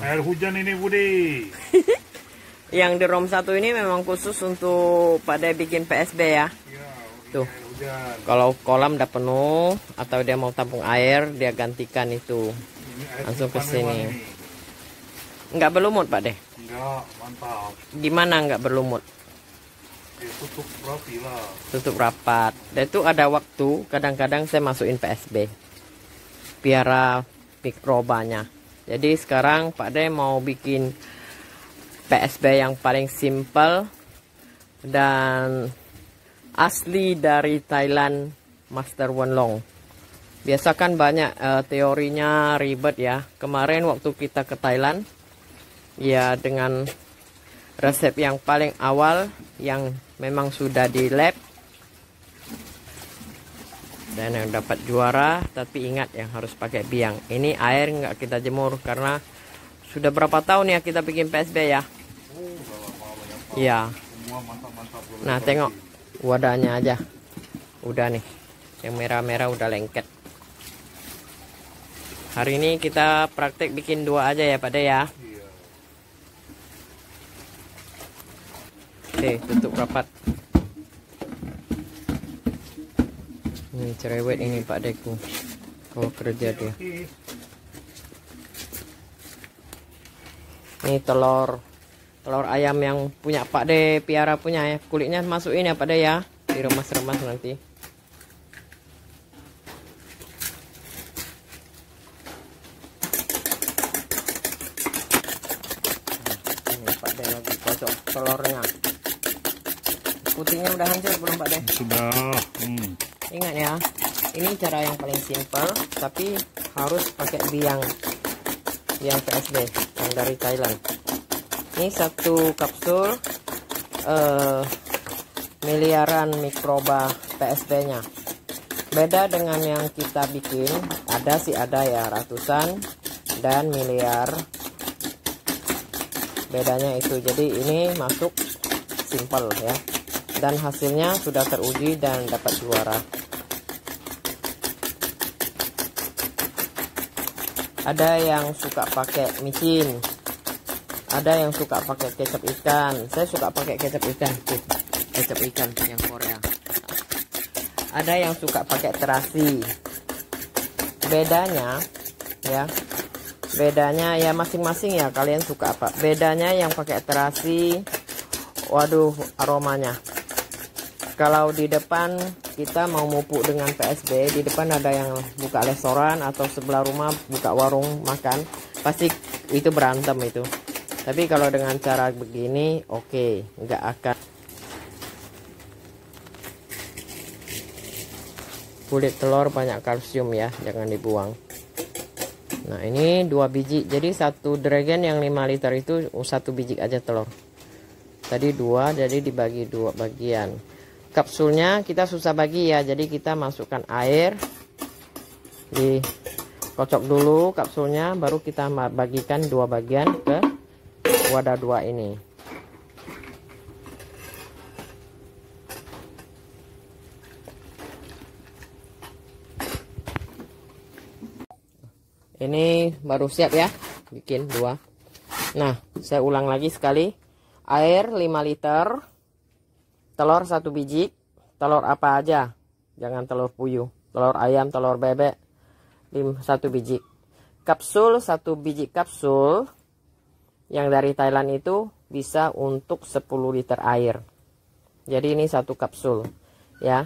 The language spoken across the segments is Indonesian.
Air hujan ini Budi. Yang di ROM 1 ini memang khusus untuk pada bikin PSB ya. Ya, Tuh. air hujan. Kalau kolam udah penuh atau dia mau tampung air, dia gantikan itu. Ini air Langsung ke simpan sini. memang ini. Nggak berlumut Pak De? Enggak, mantap. Gimana nggak berlumut? Tutup rapi lah. Tutup rapat. Dan itu ada waktu, kadang-kadang saya masukin PSB. Piara mikrobanya. Jadi sekarang Pak De mau bikin PSB yang paling simple dan asli dari Thailand, Master Wenlong. Biasa kan banyak teorinya ribet ya. Kemarin waktu kita ke Thailand, ya dengan resep yang paling awal yang memang sudah di lab dan yang dapat juara, tapi ingat yang harus pakai biang. Ini air nggak kita jemur karena sudah berapa tahun ya kita bikin PSB ya. Iya. Semua mantap-mantap. Nah tengok wadahnya aja, udah nih, yang merah-merah udah lengket. Hari ini kita praktek bikin 2 aja ya Pak De ya. Iya. Oke, tutup rapat. Ini cerewet ini Pak Deku. Kalau kerja dia. Ini telur ayam yang punya Pak De piara punya ya. Kulitnya masukin ya Pak De ya. Diremas-remas nanti. Ini Pak De lagi kocok telurnya. Putihnya udah hancur belum Pak De? Sudah. Ingat ya, ini cara yang paling simpel, tapi harus pakai biang PSB yang dari Thailand. Ini 1 kapsul miliaran mikroba PSB-nya. Beda dengan yang kita bikin, ada ya ratusan dan miliar. Bedanya itu. Jadi ini masuk simpel ya. Dan hasilnya sudah teruji dan dapat juara. Ada yang suka pakai micin, ada yang suka pakai kecap ikan. Saya suka pakai kecap ikan, tuh, kecap ikan yang Korea. Ada yang suka pakai terasi. Bedanya ya masing-masing ya, kalian suka apa. Bedanya yang pakai terasi, waduh aromanya. Kalau di depan kita mau mupuk dengan PSB, di depan ada yang buka restoran atau sebelah rumah buka warung makan, pasti itu berantem itu. Tapi kalau dengan cara begini, oke, nggak akan. Kulit telur banyak kalsium ya, jangan dibuang. Nah ini 2 biji, jadi 1 dragon yang 5 liter itu 1 biji aja telur. Tadi 2, jadi dibagi 2 bagian. Kapsulnya kita susah bagi ya, jadi kita masukkan air, dikocok dulu kapsulnya, baru kita bagikan 2 bagian ke wadah 2 ini. Ini baru siap ya, bikin 2. Nah, saya ulang lagi sekali. Air 5 liter. Telur 1 biji, telur apa aja, jangan telur puyuh, telur ayam, telur bebek, 1 biji. Kapsul 1 biji kapsul yang dari Thailand itu bisa untuk 10 liter air. Jadi ini 1 kapsul ya.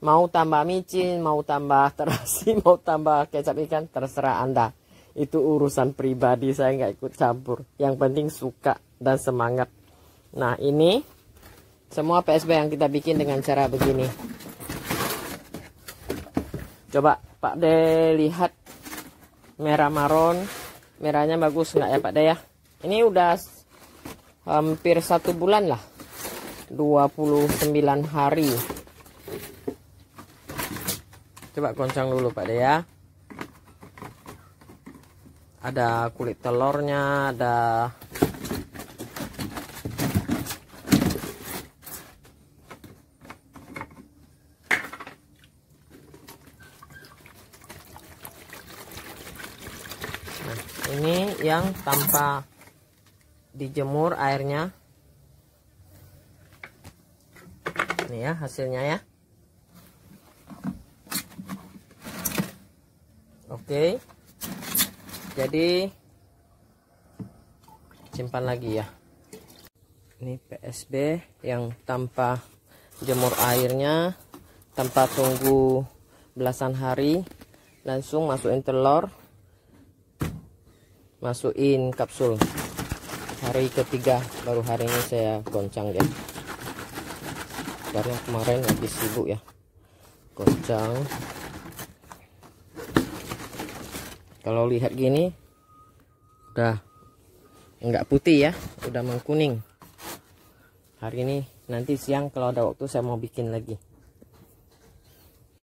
Mau tambah micin, mau tambah terasi, mau tambah kecap ikan, terserah Anda. Itu urusan pribadi, saya nggak ikut campur. Yang penting suka dan semangat. Nah ini semua PSB yang kita bikin dengan cara begini. Coba Pak De lihat merah maron, merahnya bagus nggak ya Pak De ya? Ini udah hampir 1 bulan lah, 29 hari. Coba goncang dulu Pak De ya. Ada kulit telurnya, ada Nah, ini yang tanpa dijemur airnya. Ini ya hasilnya ya. Oke. Jadi simpan lagi ya. Ini PSB yang tanpa jemur airnya, tanpa tunggu belasan hari, langsung masukin telur, masukin kapsul. Hari ketiga baru hari ini saya goncang ya, karena kemarin lagi sibuk ya goncang. Kalau lihat gini udah enggak putih ya, udah mengkuning. Hari ini nanti siang kalau ada waktu saya mau bikin lagi.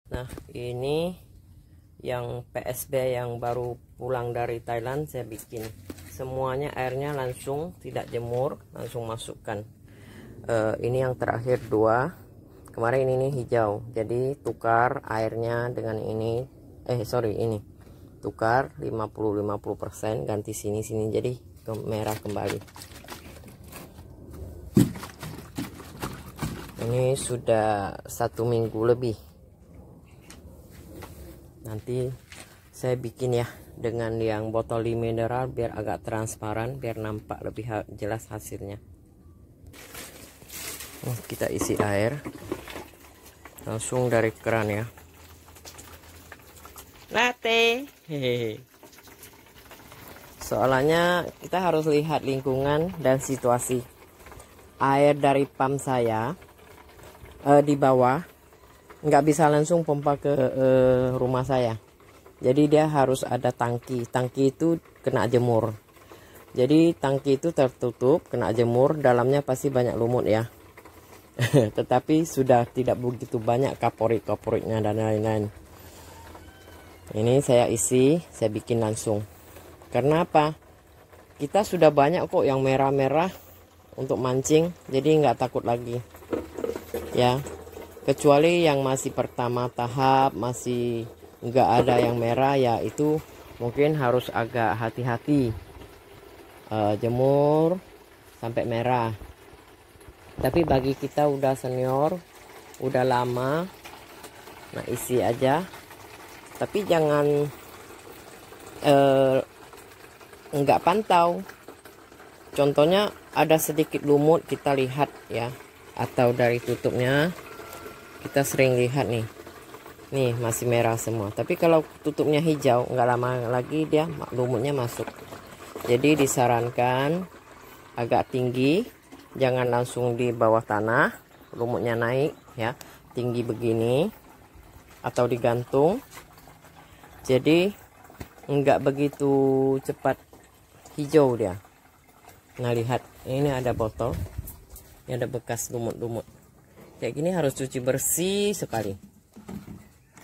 Nah, ini yang PSB yang baru pulang dari Thailand saya bikin. Semuanya airnya langsung, tidak jemur, langsung masukkan. Ini yang terakhir 2. Kemarin ini hijau. Jadi tukar airnya dengan ini. Ini. Tukar 50% ganti sini jadi merah kembali. Ini sudah 1 minggu lebih. Nanti saya bikin ya dengan yang botol mineral biar agak transparan, biar nampak lebih jelas hasilnya. Kita isi air langsung dari keran ya. Latte. Hehehe. Soalnya kita harus lihat lingkungan dan situasi. Air dari pump saya di bawah nggak bisa langsung pompa ke rumah saya. Jadi dia harus ada tangki. Tangki itu kena jemur. Jadi tangki itu tertutup, kena jemur, dalamnya pasti banyak lumut ya. Tetapi sudah tidak begitu banyak kaporit-kaporitnya dan lain-lain. Ini saya isi, saya bikin langsung. Karena apa? Kita sudah banyak kok yang merah-merah untuk mancing, jadi nggak takut lagi. Ya, kecuali yang masih pertama tahap, masih nggak ada yang merah, ya itu mungkin harus agak hati-hati jemur sampai merah. Tapi bagi kita udah senior, udah lama, nah isi aja. Tapi jangan nggak pantau. Contohnya ada sedikit lumut, kita lihat ya, atau dari tutupnya kita sering lihat nih masih merah semua. Tapi kalau tutupnya hijau, nggak lama lagi dia lumutnya masuk. Jadi disarankan agak tinggi, jangan langsung di bawah tanah, lumutnya naik ya, tinggi begini atau digantung. Jadi nggak begitu cepat hijau dia. Nah lihat, ini ada botol, ini ada bekas lumut-lumut. Kayak gini harus cuci bersih sekali.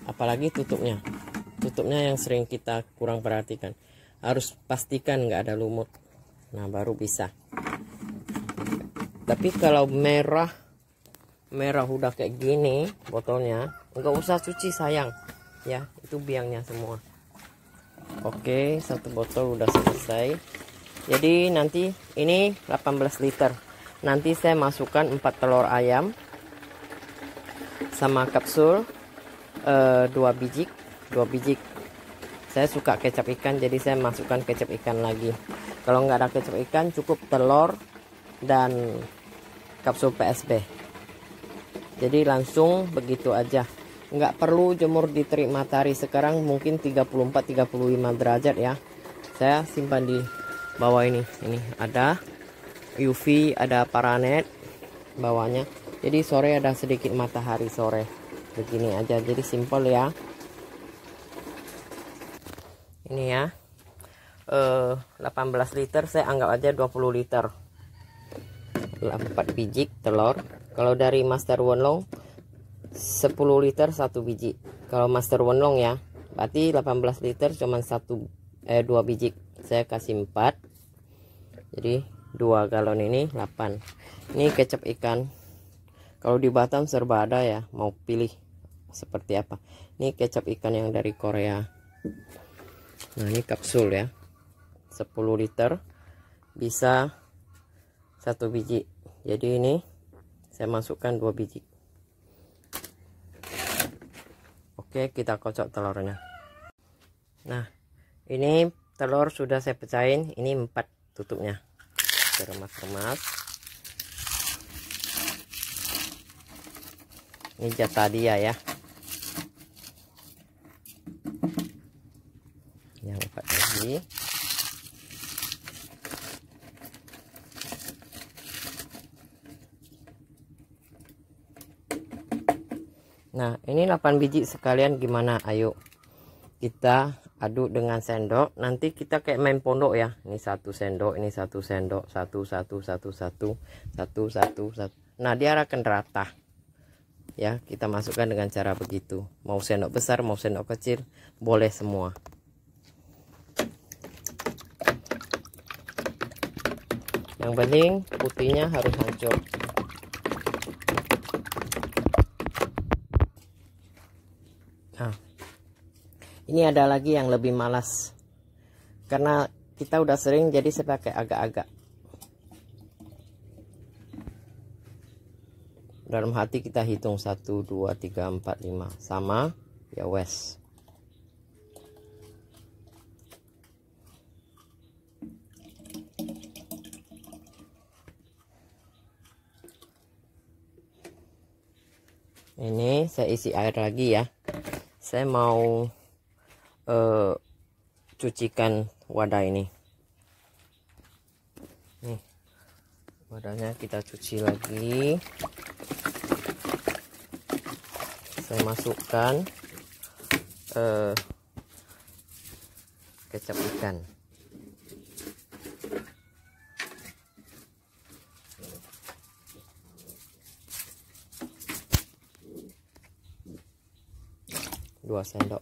Apalagi tutupnya yang sering kita kurang perhatikan. Harus pastikan nggak ada lumut, nah baru bisa. Tapi kalau merah udah kayak gini botolnya, nggak usah cuci sayang ya, itu biangnya semua. Oke, 1 botol udah selesai. Jadi nanti ini 18 liter. Nanti saya masukkan 4 telur ayam sama kapsul 2 biji. Saya suka kecap ikan, jadi saya masukkan kecap ikan lagi. Kalau nggak ada kecap ikan, cukup telur dan kapsul PSB. Jadi langsung begitu aja. Nggak perlu jemur di terik matahari. Sekarang mungkin 34-35 derajat ya. Saya simpan di bawah ini. Ini ada UV, ada paranet bawahnya. Jadi sore ada sedikit matahari sore. Begini aja, jadi simpel ya. Ini ya 18 liter, saya anggap aja 20 liter. 4 biji telur. Kalau dari Master Wenlong 10 liter 1 biji. Kalau Master Wenlong ya, berarti 18 liter cuman 2 biji. Saya kasih 4. Jadi 2 galon ini 8. Ini kecap ikan. Kalau di Batam serba ada ya, mau pilih seperti apa. Ini kecap ikan yang dari Korea. Nah, ini kapsul ya. 10 liter bisa 1 biji. Jadi ini saya masukkan 2 biji. Oke, kita kocok telurnya. Nah, ini telur sudah saya pecahin, ini 4 tutupnya. Remas-remas. Ini jatah dia ya. Yang 4 lagi. Nah, ini 8 biji sekalian gimana? Ayo kita aduk dengan sendok. Nanti kita kayak main pondok ya. Ini 1 sendok, ini 1 sendok, 1. Nah, dia akan rata. Ya, kita masukkan dengan cara begitu. Mau sendok besar, mau sendok kecil, boleh semua. Yang penting putihnya harus hancur. Nah, ini ada lagi yang lebih malas. Karena kita udah sering, jadi saya pakai agak-agak. Dalam hati kita hitung 1, 2, 3, 4, 5. Sama, ya wes. Ini saya isi air lagi ya. Saya mau cucikan wadah ini. Nih, wadahnya kita cuci lagi. Saya masukkan kecap ikan. Dua sendok.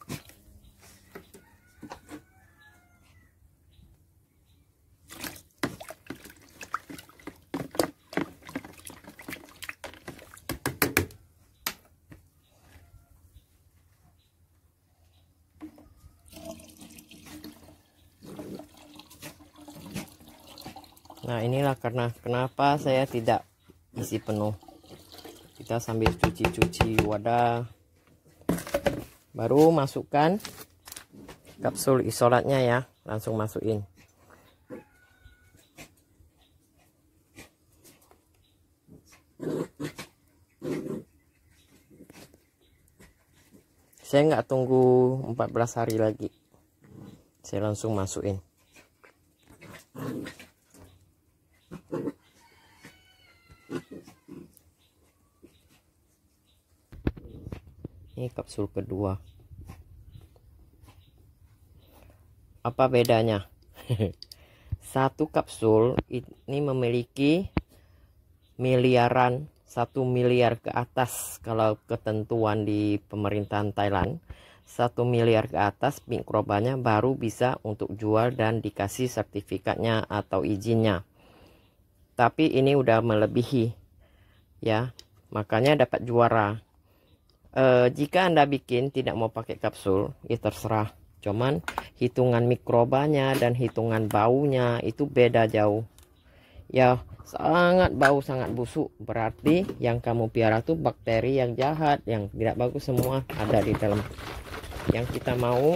Nah, inilah kenapa saya tidak isi penuh. Kita sambil cuci-cuci wadah, baru masukkan kapsul isolatnya ya, langsung masukin. Saya nggak tunggu 14 hari lagi, saya langsung masukin. Ini kapsul kedua. Apa bedanya? Satu kapsul ini memiliki miliaran, 1 miliar ke atas kalau ketentuan di pemerintahan Thailand. 1 miliar ke atas mikrobanya baru bisa untuk jual dan dikasih sertifikatnya atau izinnya. Tapi ini udah melebihi ya, makanya dapat juara. Jika Anda bikin tidak mau pakai kapsul, ya terserah. Cuman hitungan mikrobanya dan hitungan baunya itu beda jauh. Ya, sangat bau, sangat busuk. Berarti yang kamu piara tuh bakteri yang jahat, yang tidak bagus semua ada di dalam. Yang kita mau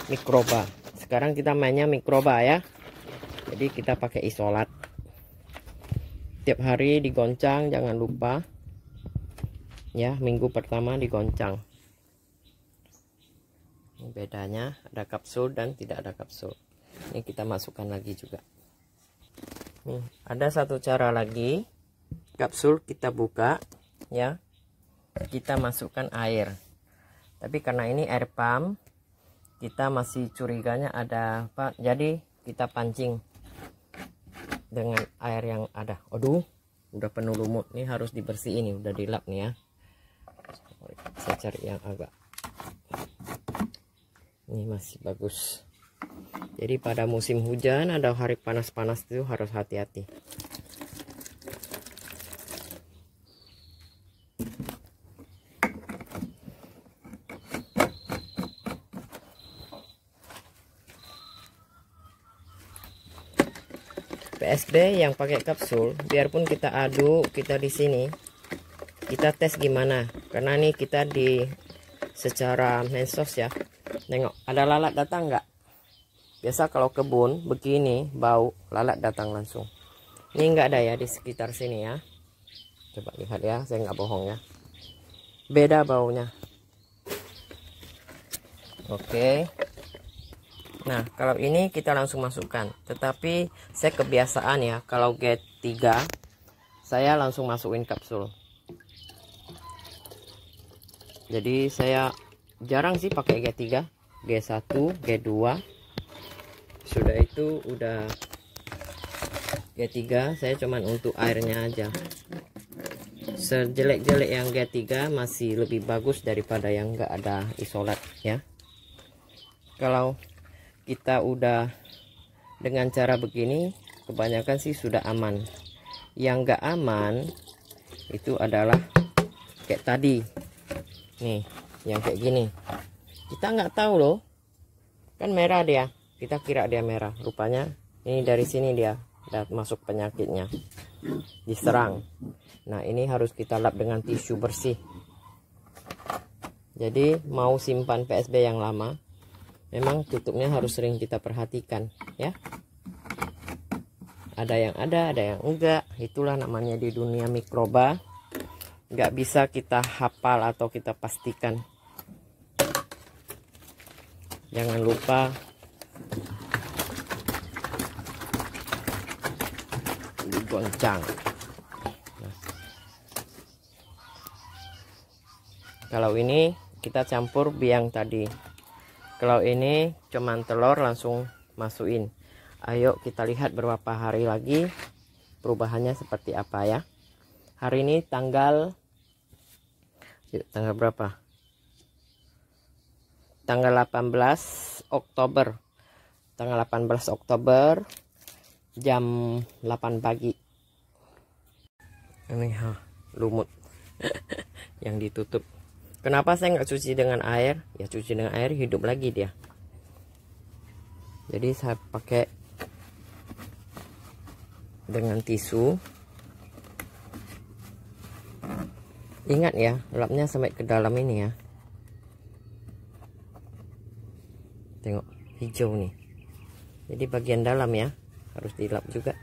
mikroba. Sekarang kita mainnya mikroba ya. Jadi kita pakai isolat. Tiap hari digoncang, jangan lupa. Ya, minggu pertama digoncang. Ini bedanya, ada kapsul dan tidak ada kapsul. Ini kita masukkan lagi juga. Nih, ada satu cara lagi. Kapsul kita buka ya. Kita masukkan air. Tapi karena ini air pump, kita masih curiganya ada apa? Jadi kita pancing dengan air yang ada. Aduh, udah penuh lumut. Ini harus dibersihin, ini udah dilap nih ya. Saya cari yang agak ini masih bagus. Jadi pada musim hujan, ada hari panas-panas itu harus hati-hati. PSB yang pakai kapsul, biarpun kita aduk, kita di sini, kita tes gimana. Karena ini kita di secara mensos ya. Nengok, ada lalat datang nggak? Biasa kalau kebun begini bau, lalat datang langsung. Ini nggak ada ya di sekitar sini ya. Coba lihat ya, saya nggak bohong ya. Beda baunya. Oke. Nah, kalau ini kita langsung masukkan. Tetapi saya kebiasaan ya, kalau G3 saya langsung masukin kapsul. Jadi saya jarang sih pakai G3, G1, G2. Sudah itu udah G3, saya cuman untuk airnya aja. Sejelek-jelek yang G3 masih lebih bagus daripada yang nggak ada isolat ya. Kalau kita udah dengan cara begini, kebanyakan sih sudah aman. Yang nggak aman itu adalah kayak tadi nih, yang kayak gini. Kita nggak tahu loh, kan merah dia, kita kira dia merah, rupanya ini dari sini dia udah masuk penyakitnya, diserang. Nah, ini harus kita lap dengan tisu bersih. Jadi mau simpan PSB yang lama, memang tutupnya harus sering kita perhatikan ya. Ada yang ada yang enggak. Itulah namanya di dunia mikroba, nggak bisa kita hafal atau kita pastikan. Jangan lupa digoncang. Nah, kalau ini kita campur biang tadi. Kalau ini cuman telur langsung masukin. Ayo kita lihat beberapa hari lagi perubahannya seperti apa ya. Hari ini tanggal berapa? Tanggal 18 Oktober. Tanggal 18 Oktober jam 8 pagi. Ini lumut yang ditutup. Kenapa saya nggak cuci dengan air? Ya cuci dengan air hidup lagi dia. Jadi saya pakai dengan tisu. Ingat ya, lapnya sampai ke dalam ini ya. Tengok hijau nih. Jadi bagian dalam ya harus dilap juga.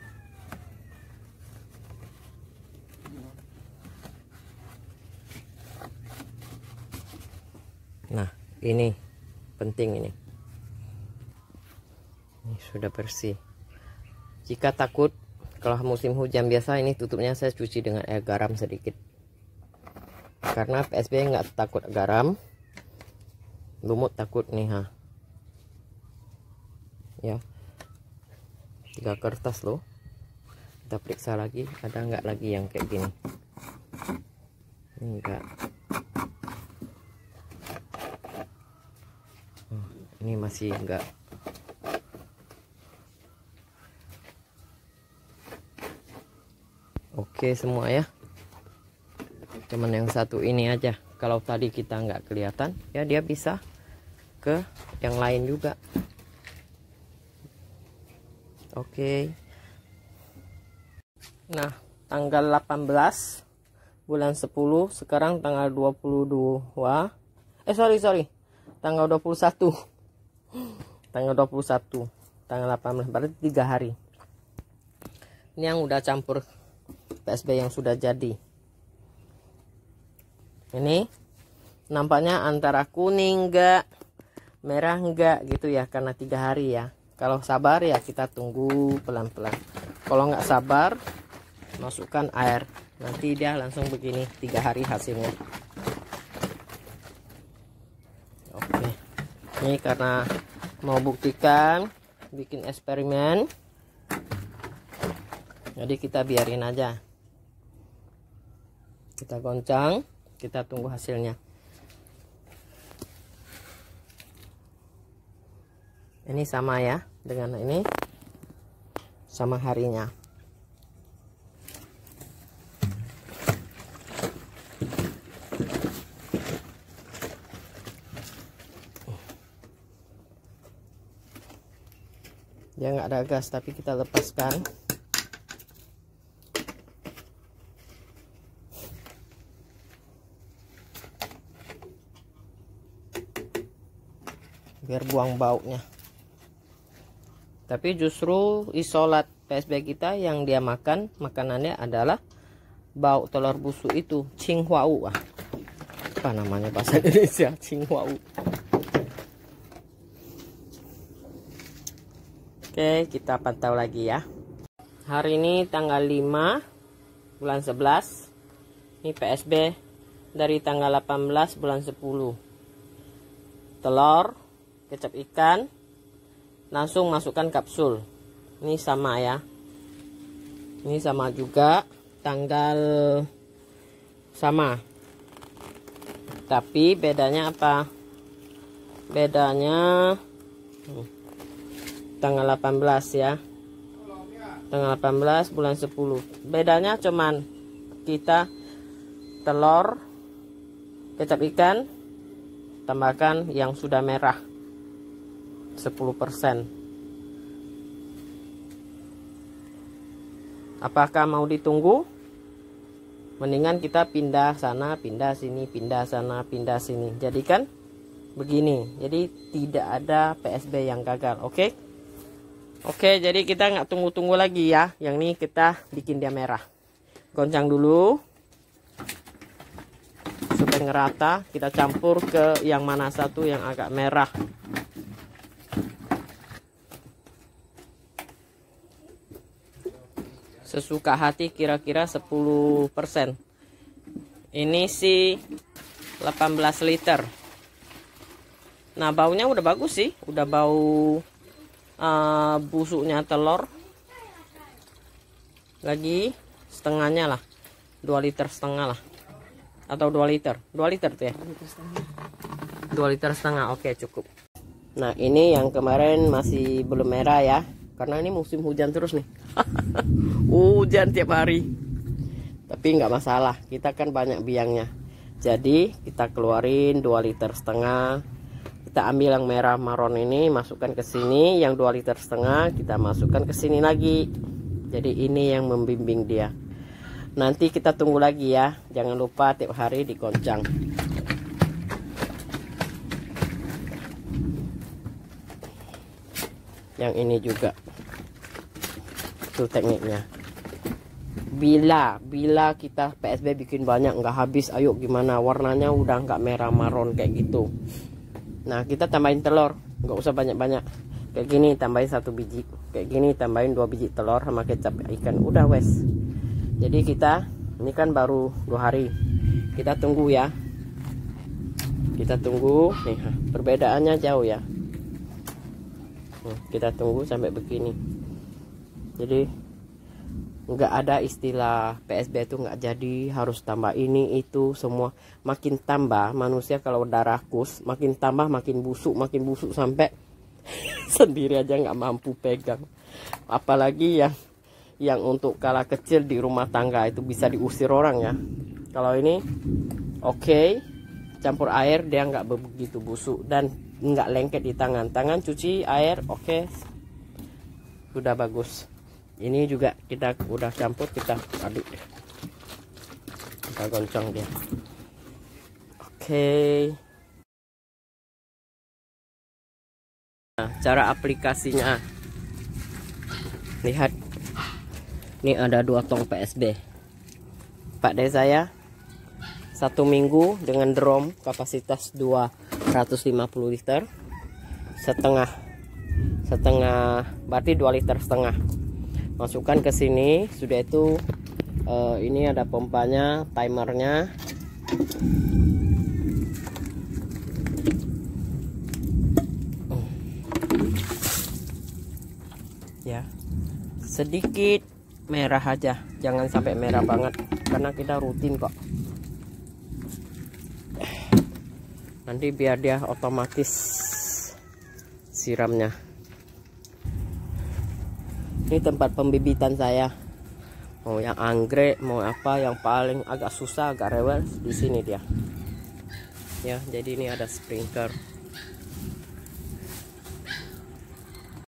Nah, ini penting ini. Ini sudah bersih. Jika takut, kalau musim hujan biasa ini tutupnya saya cuci dengan air garam sedikit. Karena PSB nggak takut garam, lumut takut nih ya. 3 kertas loh. Kita periksa lagi, ada nggak lagi yang kayak gini? Enggak. Ini masih enggak. Oke semua ya. Cuman yang satu ini aja. Kalau tadi kita nggak kelihatan, ya dia bisa ke yang lain juga. Oke. Nah, tanggal 18 bulan 10, sekarang tanggal 22. Sorry. Tanggal 21. Tanggal 21. Tanggal 18, berarti 3 hari. Ini yang udah campur PSB yang sudah jadi. Ini nampaknya antara kuning enggak, merah enggak gitu ya, karena 3 hari ya. Kalau sabar ya kita tunggu pelan-pelan. Kalau nggak sabar, masukkan air. Nanti dia langsung begini 3 hari hasilnya. Oke. Ini karena mau buktikan, bikin eksperimen. Jadi kita biarin aja. Kita goncang, kita tunggu hasilnya. Ini sama ya dengan ini, sama harinya. Dia nggak ada gas, tapi kita lepaskan. biar buang baunya. Tapi justru isolat PSB kita yang dia makan, makanannya adalah bau telur busuk itu, Qinghuau. Apa namanya bahasa Indonesia? Qinghuau. Oke, kita pantau lagi ya. Hari ini tanggal 5 bulan 11. Ini PSB dari tanggal 18 bulan 10. Telur, kecap ikan, langsung masukkan kapsul. Ini sama ya. Ini sama juga, tanggal sama. Tapi bedanya apa? Bedanya tanggal 18 ya. Tanggal 18 bulan 10. Bedanya cuman kita telur, kecap ikan, tambahkan yang sudah merah 10%. Apakah mau ditunggu? Mendingan kita pindah sana, pindah sini, pindah sana, pindah sini. Jadi kan begini. Jadi tidak ada PSB yang gagal. Oke? Oke, jadi kita nggak tunggu-tunggu lagi ya. Yang ini kita bikin dia merah. Goncang dulu supaya ngerata. Kita campur ke yang mana satu yang agak merah. Sesuka hati, kira-kira 10%. Ini sih 18 liter. Nah, baunya udah bagus sih. Udah bau busuknya telur. Lagi setengahnya lah, 2 liter setengah lah, atau 2 liter 2 liter tuh ya, 2 liter setengah. Oke, cukup. Nah, ini yang kemarin masih belum merah ya, karena ini musim hujan terus nih. Hujan tiap hari. Tapi nggak masalah, kita kan banyak biangnya. Jadi kita keluarin 2 liter setengah. Kita ambil yang merah maron ini, masukkan ke sini. Yang 2 liter setengah kita masukkan ke sini lagi. Jadi ini yang membimbing dia. Nanti kita tunggu lagi ya. Jangan lupa tiap hari digoncang. Yang ini juga. Itu tekniknya. Bila kita PSB bikin banyak nggak habis, ayo gimana? Warnanya udah nggak merah maron kayak gitu. Nah, kita tambahin telur, nggak usah banyak-banyak. Kayak gini tambahin 1 biji, kayak gini tambahin 2 biji telur sama kecap ikan. Udah wes. Jadi kita ini kan baru 2 hari. Kita tunggu ya. Kita tunggu. Nih, perbedaannya jauh ya. Kita tunggu sampai begini. Jadi nggak ada istilah PSB itu nggak jadi, harus tambah ini itu semua. Makin tambah manusia kalau udah rakus, makin tambah makin busuk sampai sendiri aja nggak mampu pegang. Apalagi yang untuk skala kecil di rumah tangga itu bisa diusir orang ya. Kalau ini oke, campur air dia nggak begitu busuk dan nggak lengket di tangan. Tangan cuci air oke, sudah bagus. Ini juga kita udah campur, kita aduk deh. Kita goncang dia. Oke. Nah, cara aplikasinya. Lihat. Ini ada 2 tong PSB. Pak De saya 1 minggu dengan drum kapasitas 250 liter. Setengah berarti 2 liter setengah. Masukkan ke sini. Sudah itu ini ada pompanya, timernya. Ya, sedikit merah aja, jangan sampai merah banget karena kita rutin kok. Nanti biar dia otomatis siramnya. Ini tempat pembibitan saya. Mau yang anggrek, mau apa yang paling agak susah, agak rewel, di sini dia. Ya, jadi ini ada sprinkler.